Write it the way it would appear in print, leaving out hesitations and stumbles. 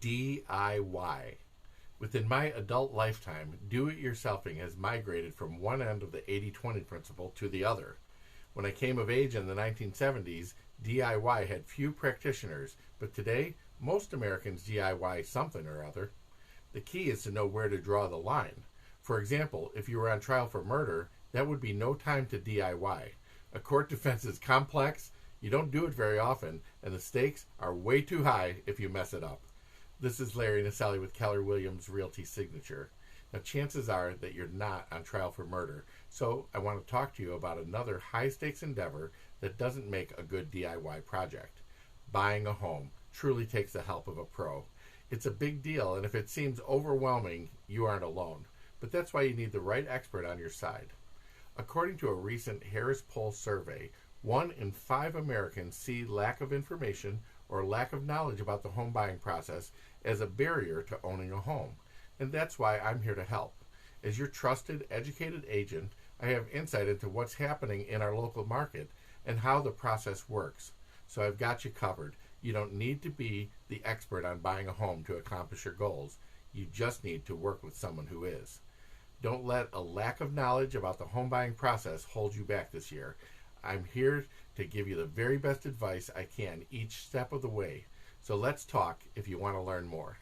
DIY. Within my adult lifetime, do-it-yourselfing has migrated from one end of the 80-20 principle to the other. When I came of age in the 1970s, DIY had few practitioners, but today, most Americans DIY something or other. The key is to know where to draw the line. For example, if you were on trial for murder, that would be no time to DIY. A court defense is complex, you don't do it very often, and the stakes are way too high if you mess it up. This is Larry Naselli with Keller Williams Realty Signature. Now, chances are that you're not on trial for murder, so I want to talk to you about another high-stakes endeavor that doesn't make a good DIY project. Buying a home truly takes the help of a pro. It's a big deal, and if it seems overwhelming, you aren't alone. But that's why you need the right expert on your side. According to a recent Harris Poll survey, 1 in 5 Americans see lack of information or lack of knowledge about the home buying process as a barrier to owning a home. And that's why I'm here to help. As your trusted, educated agent, I have insight into what's happening in our local market and how the process works. So I've got you covered. You don't need to be the expert on buying a home to accomplish your goals. You just need to work with someone who is. Don't let a lack of knowledge about the home buying process hold you back this year. I'm here to give you the very best advice I can each step of the way. So let's talk if you want to learn more.